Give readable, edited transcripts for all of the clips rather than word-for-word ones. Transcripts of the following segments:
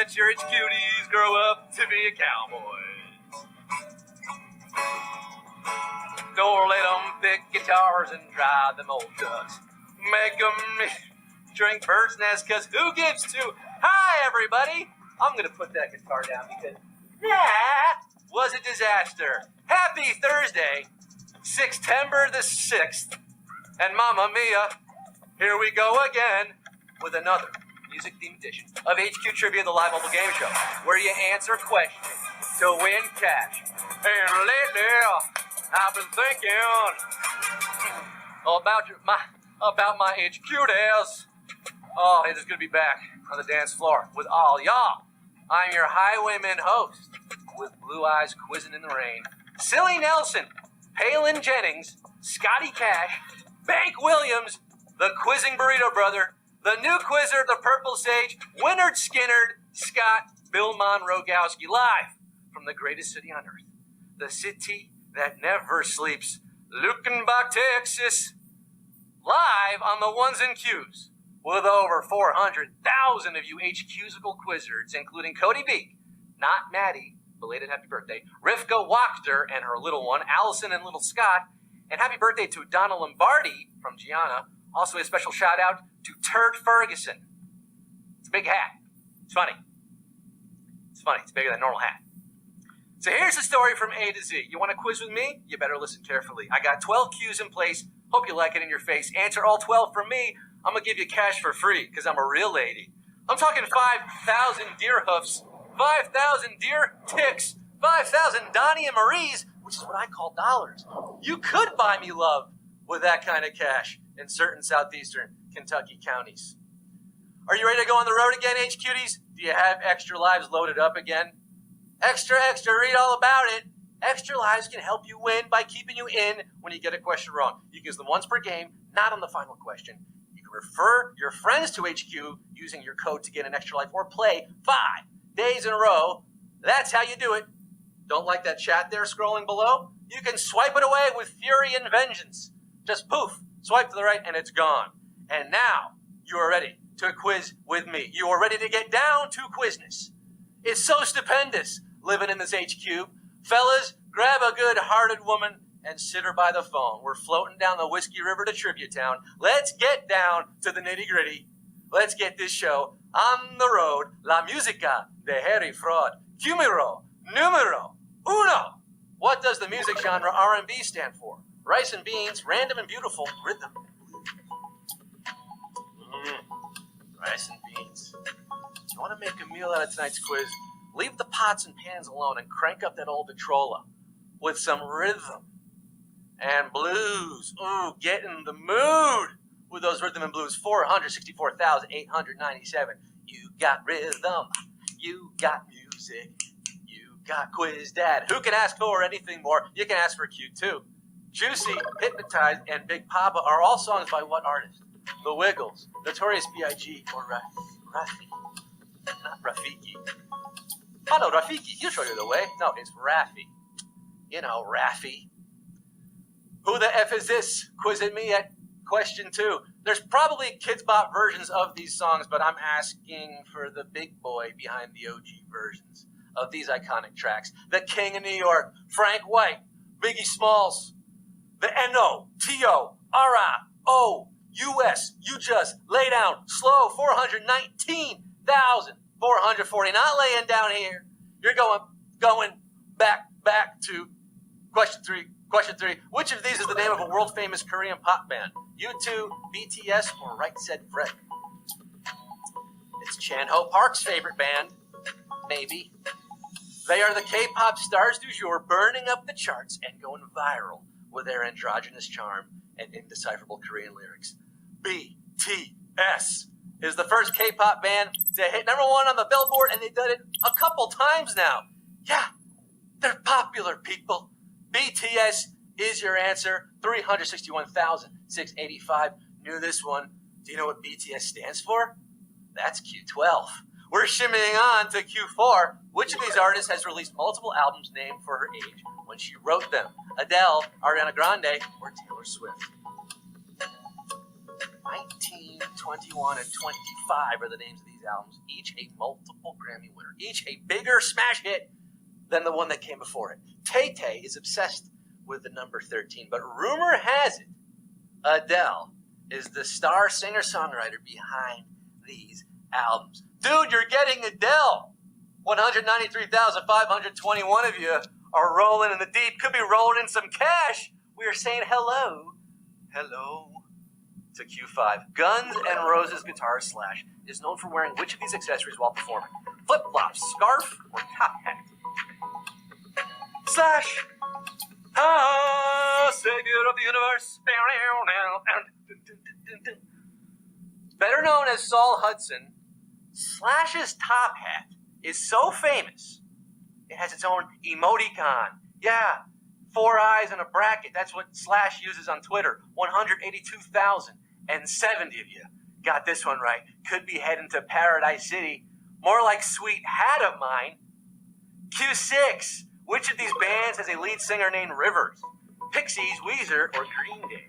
let your cuties grow up to be a cowboy. Don't let them pick guitars and drive them old trucks. Make them drink bird's nest, because who gives two? Hi, everybody. I'm going to put that guitar down because that was a disaster. Happy Thursday, September the 6th. And Mamma Mia, here we go again with another music-themed edition of HQ Trivia, the live mobile game show, where you answer questions to win cash. And lately, I've been thinking about my HQ days. Oh, it's good to be back on the dance floor with all y'all. I'm your highwayman host with blue eyes quizzing in the rain. Silly Nelson, Palin Jennings, Scotty Cash, Bank Williams, the quizzing burrito brother, the new quizzer, the purple sage, Winard Skinnerd, Scott Billmon Rogowsky, live from the greatest city on earth, the city that never sleeps, Lukenbach, Texas, live on the ones and Qs, with over 400,000 of you HQsical quizzers, including Cody B, not Maddie, belated happy birthday, Rivka Wachter and her little one, Allison and little Scott, and happy birthday to Donna Lombardi from Gianna. Also a special shout out to Turd Ferguson. It's a big hat. It's funny. It's funny. It's bigger than a normal hat. So here's the story from A to Z. You want to quiz with me? You better listen carefully. I got 12 cues in place. Hope you like it in your face. Answer all 12 from me. I'm going to give you cash for free because I'm a real lady. I'm talking 5,000 deer hoofs, 5,000 deer ticks, 5,000 Donnie and Maries, which is what I call dollars. You could buy me love with that kind of cash in certain southeastern Kentucky counties. Are you ready to go on the road again, HQties? Do you have extra lives loaded up again? Extra, read all about it. Extra lives can help you win by keeping you in when you get a question wrong. You can use them once per game, not on the final question. You can refer your friends to HQ using your code to get an extra life or play 5 days in a row. That's how you do it. Don't like that chat there scrolling below? You can swipe it away with fury and vengeance. Just poof, swipe to the right and it's gone. And now you are ready to quiz with me. You are ready to get down to quizness. It's so stupendous living in this HQ. Fellas, grab a good-hearted woman and sit her by the phone. We're floating down the Whiskey River to Trivia Town. Let's get down to the nitty-gritty. Let's get this show on the road. La musica de Harry Fraud. Numero uno. What does the music genre R&B stand for? Rice and beans, random and beautiful, rhythm. Rice and beans. You want to make a meal out of tonight's quiz? Leave the pots and pans alone and crank up that old Victrola with some rhythm and blues. Ooh, get in the mood with those rhythm and blues. 464,897. You got rhythm. You got music. You got quiz dad. Who can ask for anything more? You can ask for Q2. Juicy, Hypnotize, and Big Poppa are all songs by what artist? The Wiggles, Notorious B.I.G, or Rafi. Not Rafiki. Oh no, Rafiki, he'll show you the way. No, it's Rafi. You know, Rafi. Who the F is this? Quizzing me at question 2. There's probably Kids Bop versions of these songs, but I'm asking for the big boy behind the OG versions of these iconic tracks. The King of New York, Frank White, Biggie Smalls, the NOTORIOUS. You just lay down slow. 419,440. Not laying down here. You're going back to question 3. Question 3. Which of these is the name of a world famous Korean pop band? U2, BTS, or Right Said Fred? It's Chan-Ho Park's favorite band. Maybe. They are the K-pop stars du jour, burning up the charts and going viral with their androgynous charm and indecipherable Korean lyrics. BTS is the first K-pop band to hit #1 on the Billboard, and they've done it a couple times now. Yeah, they're popular, people. BTS is your answer. 361,685. Knew this one. Do you know what BTS stands for? That's Q12. We're shimmying on to Q4. Which of these artists has released multiple albums named for her age when she wrote them? ADELE, Ariana Grande, or Taylor Swift? 1920. 21, and 25 are the names of these albums, each a multiple Grammy winner, each a bigger smash hit than the one that came before it. Tay-Tay is obsessed with the number 13, but rumor has it Adele is the star singer-songwriter behind these albums. Dude, you're getting Adele! 193,521 of you are rolling in the deep, could be rolling in some cash. We are saying hello to Q5. Guns N' Roses guitarist Slash is known for wearing which of these accessories while performing? Flip-flops, scarf, or top hat? Slash, savior of the universe. Better known as Saul Hudson, Slash's top hat is so famous, it has its own emoticon. Yeah, 4 eyes and a bracket. That's what Slash uses on Twitter. 182,070 of you got this one right. Could be heading to Paradise City. More like Sweet Hat of Mine. Q6. Which of these bands has a lead singer named Rivers? Pixies, Weezer, or Green Day?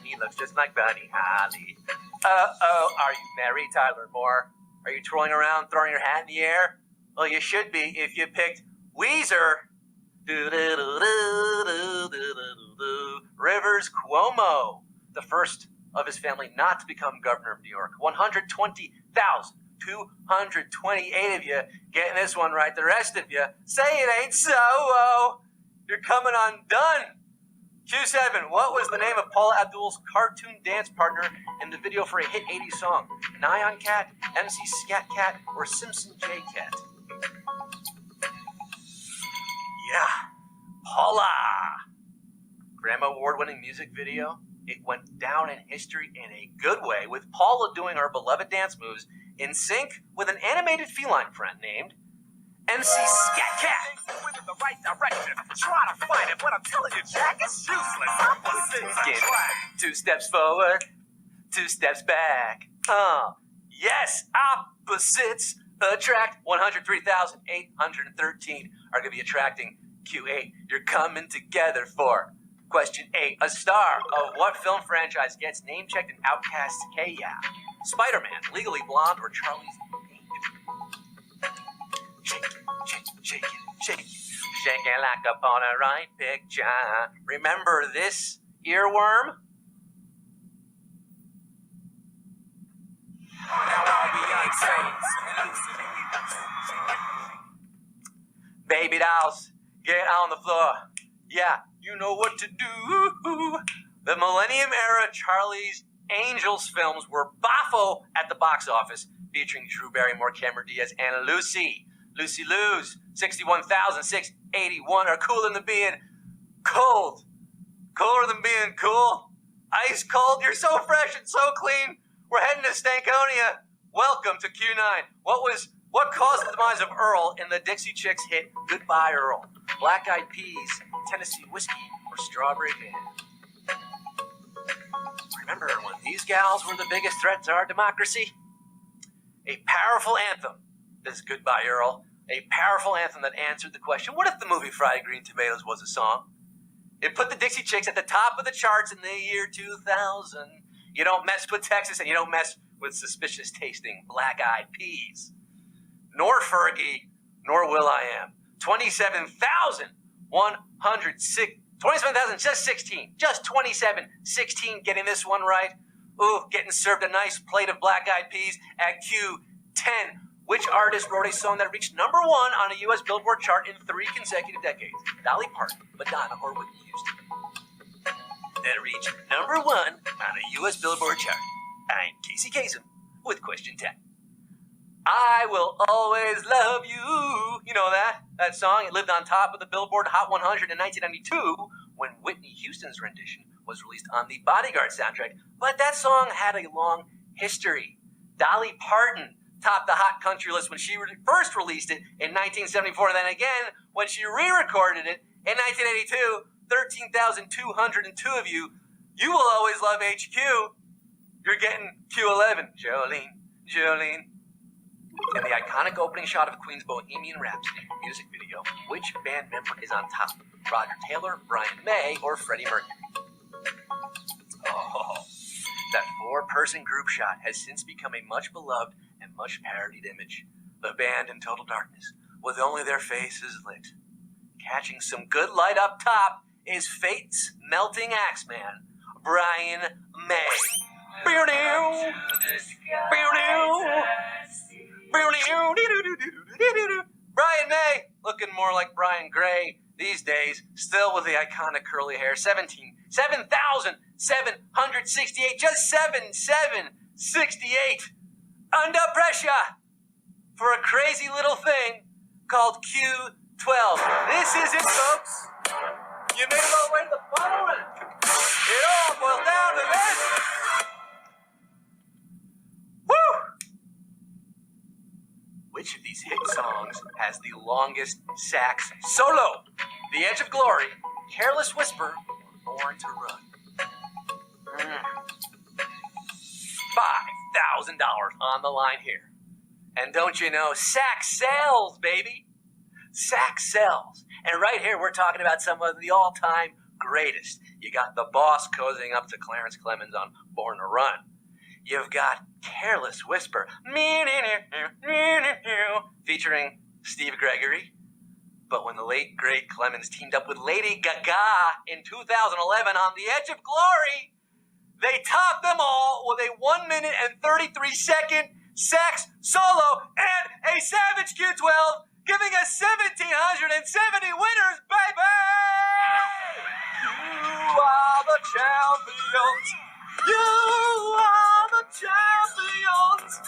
He looks just like Buddy Holly. Are you married, Tyler Moore? Are you twirling around, throwing your hat in the air? Well, you should be if you picked Weezer. Rivers Cuomo, the first of his family not to become governor of New York. 120,228 of you getting this one right. The rest of you, say it ain't so. You're coming undone. Q7, what was the name of Paula Abdul's cartoon dance partner in the video for a hit 80s song? Nyan Cat, MC Scat Cat, or Simpson J Cat? Yeah, Paula. Grammy Award-winning music video. It went down in history in a good way, with Paula doing her beloved dance moves in sync with an animated feline friend named MC Scat Cat. In the right direction, try to find it, but I'm telling you, Jack, it's useless. Get 2 steps forward, 2 steps back. Yes, opposites attract. 103,813 are going to be attracting Q8. You're coming together for question 8. A star of what film franchise gets name-checked in Outcast's K-Ya? Spider-Man, Legally Blonde, or Charlie's Angels? Shake it, shake it, shake it, shake it. Shake it like a Polaroid picture. Remember this earworm? Baby dolls, get on the floor. Yeah, you know what to do. The Millennium Era Charlie's Angels films were boffo at the box office, featuring Drew Barrymore, Cameron Diaz, and Lucy. Lucy Lou's 61,681 are cooler than being cold. Cooler than being cool. Ice cold. You're so fresh and so clean. We're heading to Stankonia. Welcome to Q9. What caused the demise of Earl in the Dixie Chicks hit Goodbye Earl? Black Eyed Peas, Tennessee Whiskey, or Strawberry Jam? Remember when these gals were the biggest threat to our democracy? A powerful anthem is Goodbye Earl. A powerful anthem that answered the question, what if the movie Fried Green Tomatoes was a song? It put the Dixie Chicks at the top of the charts in the year 2000. You don't mess with Texas and you don't mess with suspicious tasting Black Eyed Peas. Nor Fergie, nor Will I Am. 27,116. Just 27,16 getting this one right. Ooh, getting served a nice plate of Black Eyed Peas at Q10. Which artist wrote a song that reached #1 on a U.S. Billboard chart in 3 consecutive decades? Dolly Parton, Madonna, or Whitney Houston? That reached #1 on a U.S. Billboard chart. I'm Casey Kasem with question 10. I Will Always Love You. You know that song. It lived on top of the Billboard Hot 100 in 1992 when Whitney Houston's rendition was released on the Bodyguard soundtrack. But that song had a long history. Dolly Parton topped the hot country list when she first released it in 1974, and then again when she re-recorded it in 1982. 13,202 of you. You will always love HQ. You're getting Q11. Jolene. In the iconic opening shot of Queen's Bohemian Rhapsody music video, which band member is on top? Roger Taylor, Brian May, or Freddie Mercury? person group shot has since become a much beloved and much parodied image. The band in total darkness, with only their faces lit. Catching some good light up top is Fate's melting Axeman, Brian May. Brian May, looking more like Brian Gray these days, still with the iconic curly hair. 7,768, just 7,768. Under pressure for a crazy little thing called Q12. This is it, folks. You made it all the way to the bottom, and it all boils down to this. Woo! Which of these hit songs has the longest sax solo? The Edge of Glory, Careless Whisper, or Born to Run? $5,000 on the line here. And don't you know, sax sells, baby. Sax sells. And right here, we're talking about some of the all-time greatest. You got the Boss cozying up to Clarence Clemens on Born to Run. You've got Careless Whisper, featuring Steve Gregory. But when the late, great Clemens teamed up with Lady Gaga in 2011 on The Edge of Glory, they topped them all with a 1 minute and 33-second sax solo and a Savage Q12, giving us 1,770 winners, baby! You are the champions! You are the champions!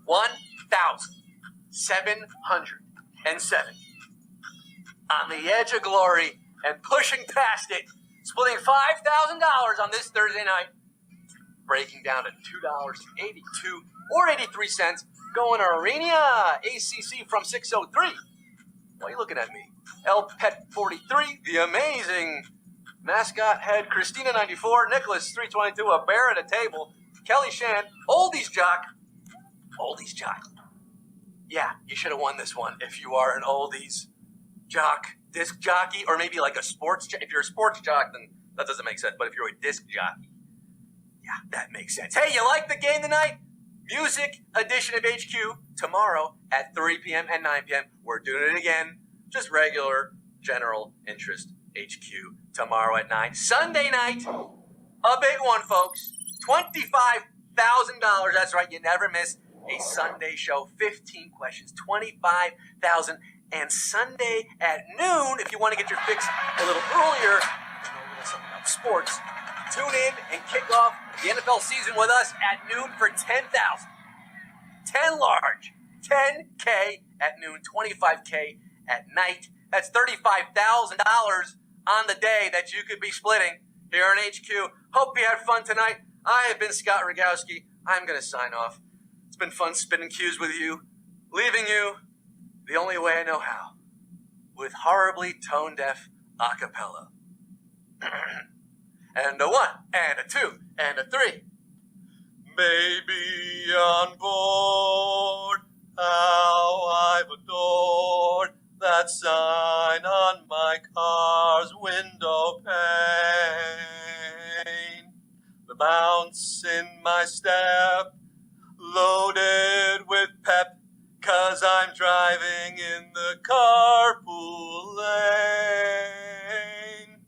$1,707. On the edge of glory and pushing past it, splitting $5,000 on this Thursday night, breaking down to $2.82 or 83 cents, going to Arena ACC from 603. Why are you looking at me? El Pet 43, the amazing mascot head, Christina 94, Nicholas 322, a bear at a table, Kelly Shan, Oldies Jock. Oldies Jock. Yeah, you should have won this one if you are an oldies jock, disc jockey, or maybe like a sports jock. If you're a sports jock, then that doesn't make sense. But if you're a disc jockey, yeah, that makes sense. Hey, you like the game tonight? Music edition of HQ tomorrow at 3 p.m. and 9 p.m. We're doing it again. Just regular general interest HQ tomorrow at 9. Sunday night, a big one, folks. $25,000. That's right. You never miss a Sunday show. 15 questions, $25,000. And Sunday at noon, if you want to get your fix a little earlier, you know a little something about sports, tune in and kick off the NFL season with us at noon for $10,000. 10 large, 10K at noon, 25K at night. That's $35,000 on the day that you could be splitting here on HQ. Hope you had fun tonight. I have been Scott Rogowsky. I'm going to sign off. It's been fun spinning cues with you, leaving you the only way I know how, with horribly tone-deaf acapella. And a 1, and a 2, and a 3. Baby on board, how I've adored that sign on my car's window pane. The bounce in my step, loaded with pep, 'cause I'm driving in the carpool lane.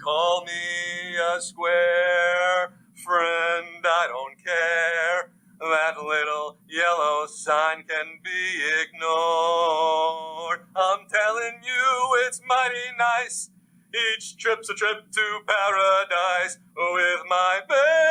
Call me a square friend, I don't care. That little yellow sign can be ignored. I'm telling you, it's mighty nice. Each trip's a trip to paradise with my baby.